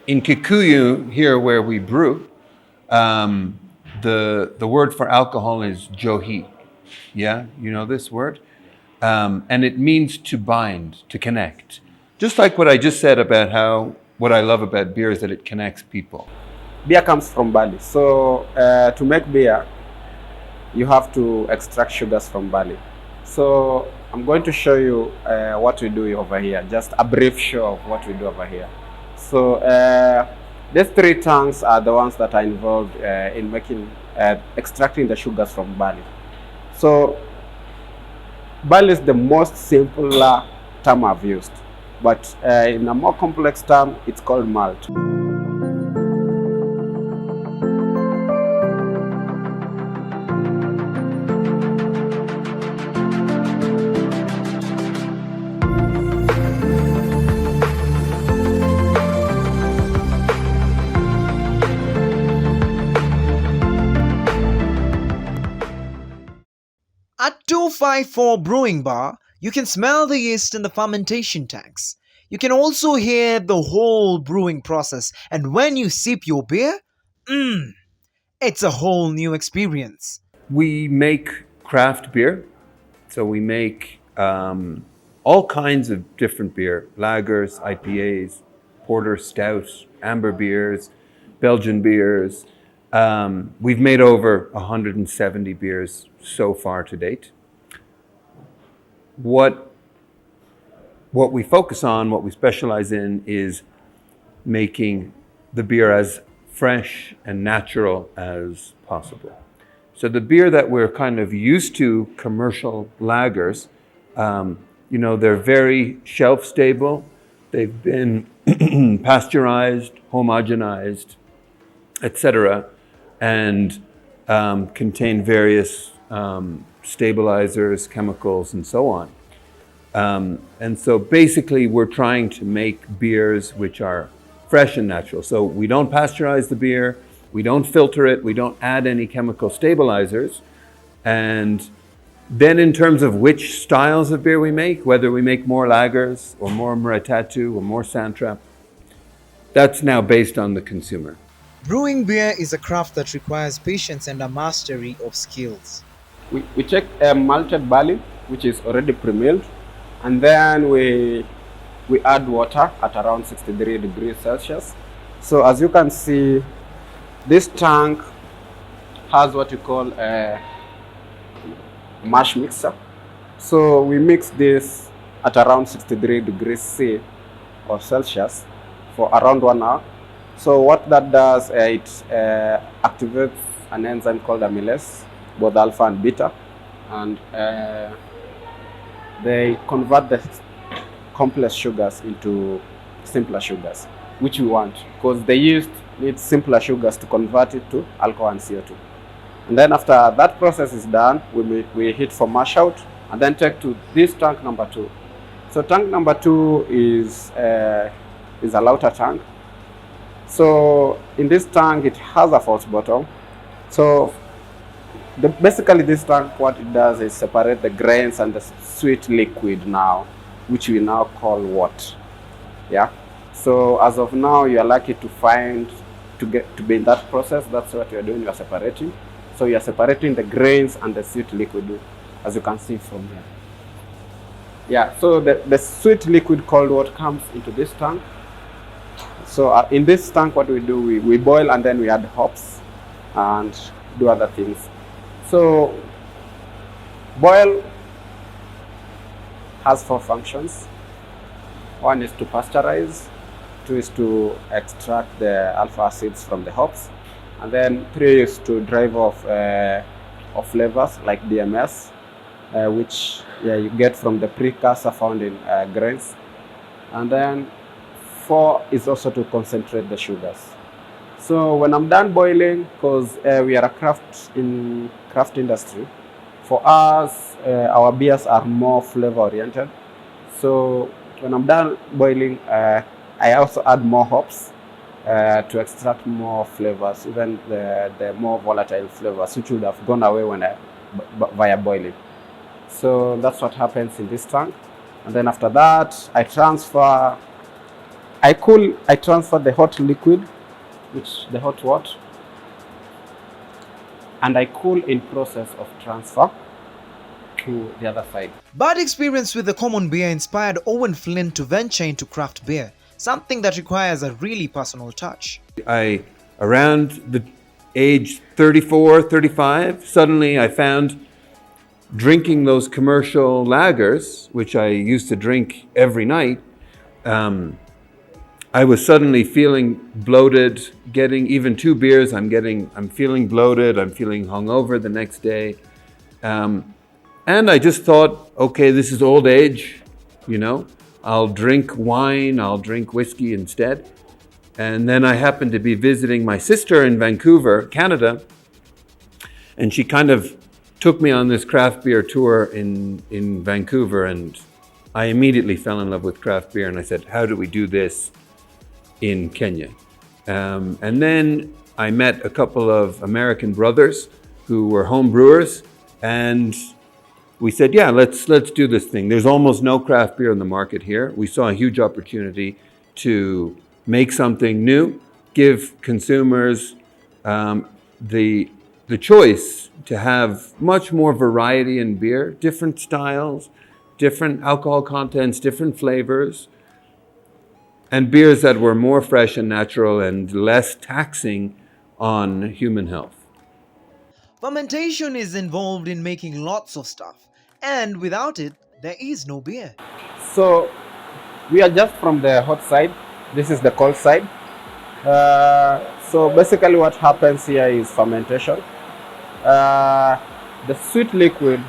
In Kikuyu, here where we brew, the word for alcohol is johi. Yeah, you know this word? And it means to bind, to connect. Just like what I just said about how what I love about beer is that it connects people. Beer comes from barley. So to make beer, you have to extract sugars from barley. So I'm going to show you what we do over here, just a brief show of what we do over here. So these three tanks are the ones that are involved in making, extracting the sugars from barley. So barley is the most simpler term I've used, but in a more complex term, it's called malt. At 254 Brewing Bar, you can smell the yeast in the fermentation tanks. You can also hear the whole brewing process, and when you sip your beer, it's a whole new experience. We make craft beer, so we make all kinds of different beer: lagers, IPAs, porter, stout, amber beers, Belgian beers. We've made over 170 beers so far to date. What we focus on, what we specialize in, is making the beer as fresh and natural as possible. So the beer that we're kind of used to, commercial lagers, they're very shelf stable. They've been pasteurized, homogenized, etc., and contain various stabilizers, chemicals, and so on. And so basically, we're trying to make beers which are fresh and natural. So we don't pasteurize the beer, we don't filter it, we don't add any chemical stabilizers. And then in terms of which styles of beer we make, whether we make more lagers or more Muratatu or more Santrap, that's now based on the consumer. Brewing beer is a craft that requires patience and a mastery of skills. We take malted barley, which is already pre-milled, and then we add water at around 63 degrees Celsius. So as you can see, this tank has what you call a mash mixer. So we mix this at around 63 degrees C or Celsius for around 1 hour. So what that does, it activates an enzyme called amylase, both alpha and beta, and they convert the complex sugars into simpler sugars, which we want, because the yeast needs simpler sugars to convert it to alcohol and CO2. And then after that process is done, we hit for mash out and then take to this tank number 2. So tank number 2 is a lauter tank. So in this tank, it has a false bottom. So basically this tank, what it does is separate the grains and the sweet liquid now, which we now call wort. Yeah. So as of now, you are lucky to be in that process. That's what you are doing. You are separating. So you are separating the grains and the sweet liquid, as you can see from here. Yeah. So the sweet liquid called wort comes into this tank. So in this tank, what we do, we boil and then we add hops and do other things. So boil has 4 functions. 1 is to pasteurize, 2 is to extract the alpha acids from the hops, and then 3 is to drive off flavors like DMS, which you get from the precursor found in grains, and then 4 is also to concentrate the sugars. So when I'm done boiling, because we are a craft industry, for us, our beers are more flavor oriented. So when I'm done boiling, I also add more hops to extract more flavors, even the more volatile flavors, which would have gone away when via boiling. So that's what happens in this tank. And then after that, I transfer I transfer the hot liquid, which the hot water, and I cool in process of transfer to the other side. Bad experience with the common beer inspired Owen Flynn to venture into craft beer, something that requires a really personal touch. Around the age 34, 35, suddenly I found drinking those commercial lagers, which I used to drink every night, I was suddenly feeling bloated, getting even 2 beers, I'm feeling bloated, I'm feeling hungover the next day. And I just thought, okay, this is old age, I'll drink wine, I'll drink whiskey instead. And then I happened to be visiting my sister in Vancouver, Canada, and she kind of took me on this craft beer tour in Vancouver, and I immediately fell in love with craft beer, and I said, how do we do this in Kenya? And then I met a couple of American brothers who were home brewers, and we said, yeah, let's do this thing. There's almost no craft beer in the market here. We saw a huge opportunity to make something new, give consumers the choice to have much more variety in beer, different styles, different alcohol contents, different flavors, and beers that were more fresh and natural and less taxing on human health. Fermentation is involved in making lots of stuff, and without it, there is no beer. So we are just from the hot side. This is the cold side. So basically what happens here is fermentation. The sweet liquid,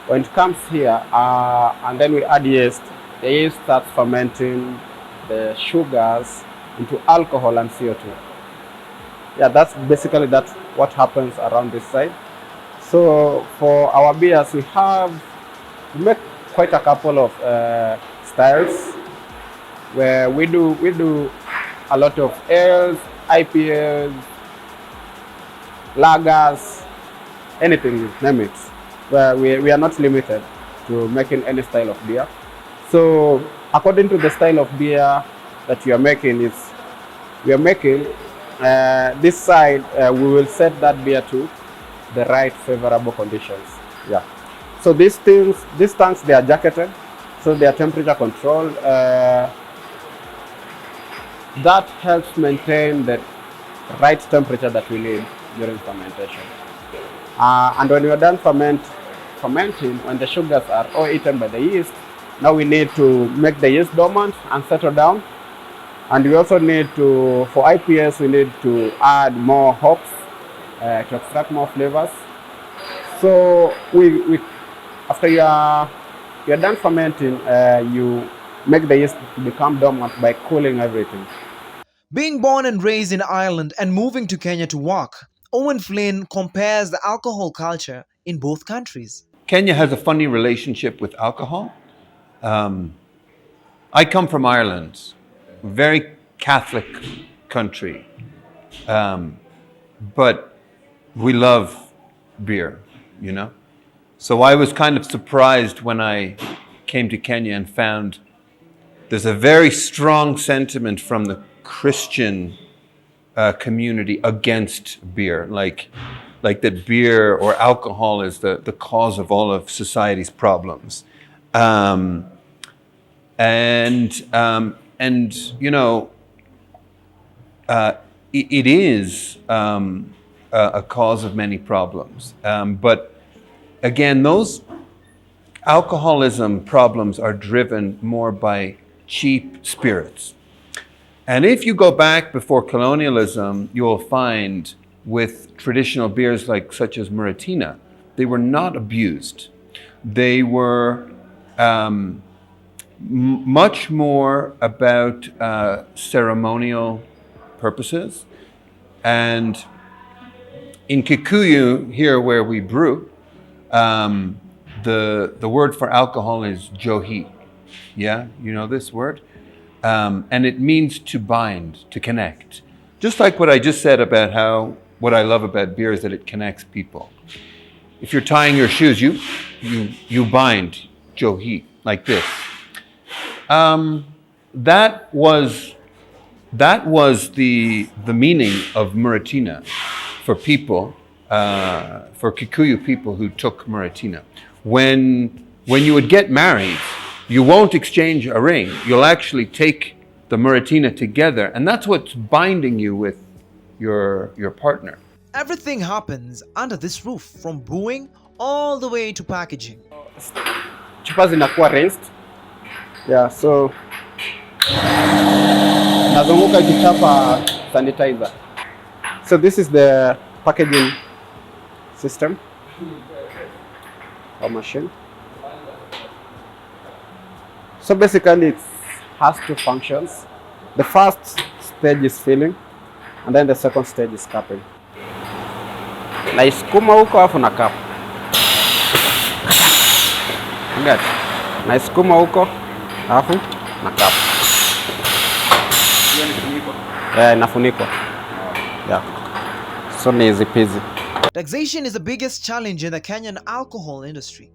when it comes here, and then we add yeast, the yeast starts fermenting the sugars into alcohol and CO2. Yeah, that's basically what happens around this side. So for our beers, we make quite a couple of styles where we do a lot of ales, IPAs, lagers, anything, name it. Where we are not limited to making any style of beer. So according to the style of beer that we are making, this side, we will set that beer to the right favorable conditions. Yeah. So these tanks, they are jacketed, so they are temperature controlled. That helps maintain the right temperature that we need during fermentation. And when we are done fermenting, when the sugars are all eaten by the yeast, now we need to make the yeast dormant and settle down. And we also need to, for IPS, we need to add more hops to extract more flavors. So after you're done fermenting, you make the yeast become dormant by cooling everything. Being born and raised in Ireland and moving to Kenya to work, Owen Flynn compares the alcohol culture in both countries. Kenya has a funny relationship with alcohol. I come from Ireland, very Catholic country, but we love beer, So I was kind of surprised when I came to Kenya and found there's a very strong sentiment from the Christian community against beer, like that beer or alcohol is the cause of all of society's problems. It is a cause of many problems. But again, those alcoholism problems are driven more by cheap spirits. And if you go back before colonialism, you will find with traditional beers such as Muratina, they were not abused. They were much more about ceremonial purposes. And in Kikuyu, here where we brew, the word for alcohol is johi. Yeah, you know this word? And it means to bind, to connect. Just like what I just said about what I love about beer is that it connects people. If you're tying your shoes, you bind, johi, like this. that was the meaning of Muratina for people, for Kikuyu people who took Muratina. When you would get married, you won't exchange a ring. You'll actually take the Muratina together, and that's what's binding you with your partner. Everything happens under this roof, from brewing all the way to packaging. Chupa zinakuwa rinsed. Yeah, so nazunguka ikichapa sanitizer. So this is the packaging system or machine. So basically it has two functions. The first stage is filling, and then the second stage is cupping. Naisukuma huko afu na cup. Ngat. Naisukuma huko afu na cup. Hiyo inafunikwa. Inafunikwa. Yeah. So ni easy peasy. Taxation is the biggest challenge in the Kenyan alcohol industry.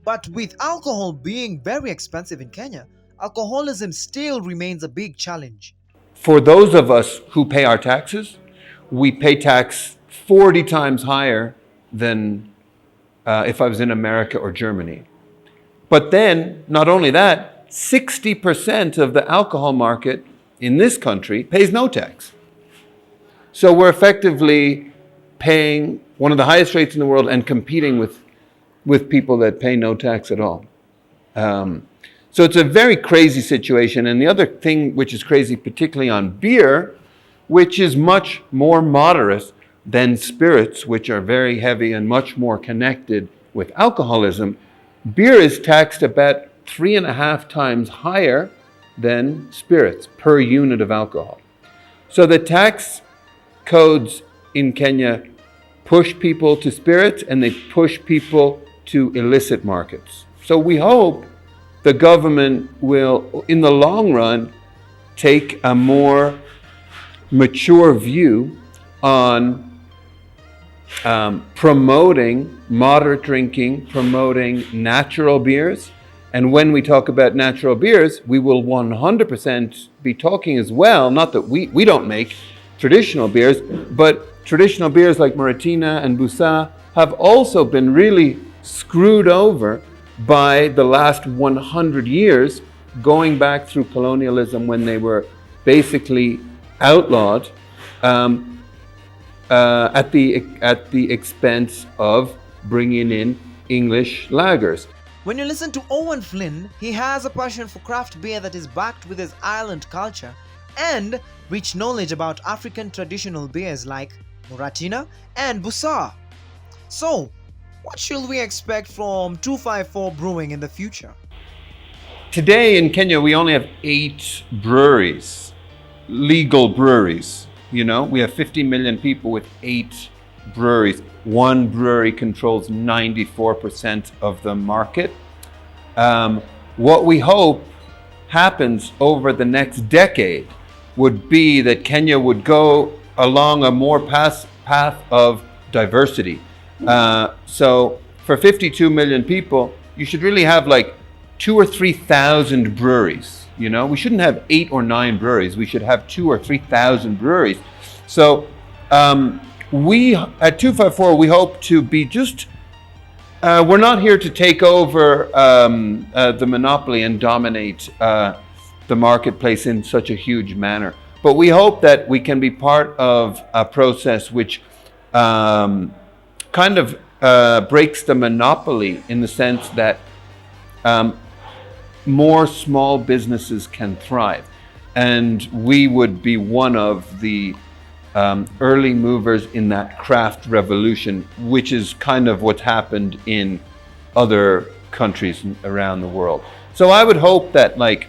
But with alcohol being very expensive in Kenya, alcoholism still remains a big challenge. For those of us who pay our taxes, we pay tax 40 times higher than if I was in America or Germany. But then, not only that, 60% of the alcohol market in this country pays no tax. So we're effectively paying one of the highest rates in the world and competing with people that pay no tax at all. So it's a very crazy situation. And the other thing which is crazy, particularly on beer, which is much more moderate than spirits, which are very heavy and much more connected with alcoholism, beer is taxed about 3.5 times higher than spirits per unit of alcohol. So the tax codes in Kenya push people to spirits and they push people to illicit markets. So we hope the government will, in the long run, take a more mature view on promoting moderate drinking, promoting natural beers. And when we talk about natural beers, we will 100% be talking as well, not that we don't make traditional beers, but traditional beers like Muratina and Busa have also been really screwed over by the last 100 years, going back through colonialism when they were basically outlawed at the expense of bringing in English lagers. When you listen to Owen Flynn, he has a passion for craft beer that is backed with his island culture and rich knowledge about African traditional beers like Muratina and Busa. So, what should we expect from 254 Brewing in the future? Today in Kenya, we only have 8 breweries, legal breweries. You know, we have 50 million people with 8 breweries. One brewery controls 94% of the market. What we hope happens over the next decade would be that Kenya would go along a more path of diversity. So for 52 million people, you should really have like 2,000 or 3,000 breweries. You know, we shouldn't have 8 or 9 breweries. We should have 2,000 or 3,000 breweries. So we at 254, we hope to be just. We're not here to take over the monopoly and dominate the marketplace in such a huge manner. But we hope that we can be part of a process which kind of breaks the monopoly in the sense that more small businesses can thrive. And we would be one of the early movers in that craft revolution, which is kind of what's happened in other countries around the world. So I would hope that like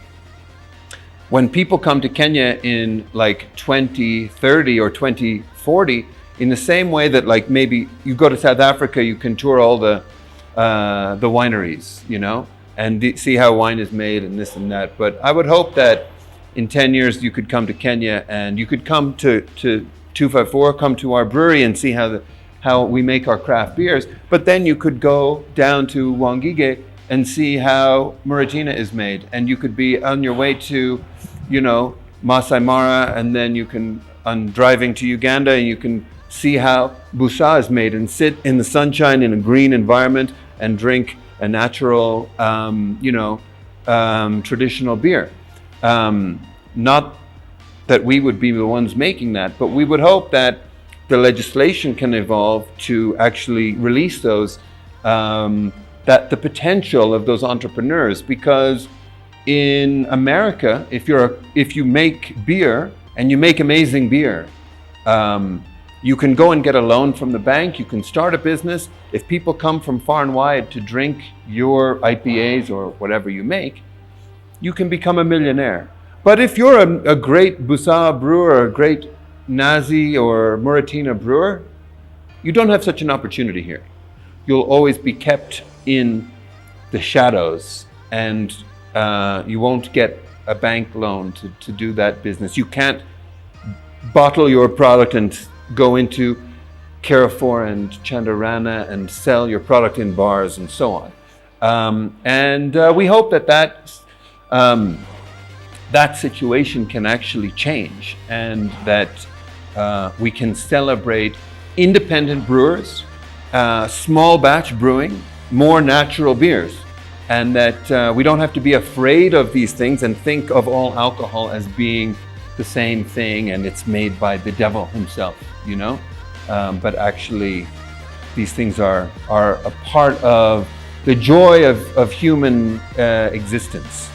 when people come to Kenya in like 2030 or 2040, in the same way that like maybe you go to South Africa, you can tour all the wineries, you know, and see how wine is made and this and that. But I would hope that in 10 years you could come to Kenya and you could come to 254, come to our brewery and see how we make our craft beers. But then you could go down to Wangige and see how Muratina is made. And you could be on your way to Masai Mara, and then you can, on driving to Uganda, and you can see how busa is made and sit in the sunshine in a green environment and drink a natural, traditional beer. Not that we would be the ones making that, but we would hope that the legislation can evolve to actually release those, that the potential of those entrepreneurs. Because in America, if you make beer and you make amazing beer, you can go and get a loan from the bank. You can start a business. If people come from far and wide to drink your IPAs or whatever you make, you can become a millionaire. But if you're a great Busa brewer, or a great Nazi or Muratina brewer, you don't have such an opportunity here. You'll always be kept in the shadows, and you won't get a bank loan to do that business. You can't bottle your product and go into Carrefour and Chandarana and sell your product in bars and so on. We hope that situation can actually change, and that we can celebrate independent brewers, small batch brewing, more natural beers, and that we don't have to be afraid of these things and think of all alcohol as being the same thing and it's made by the devil himself, but actually these things are a part of the joy of human existence.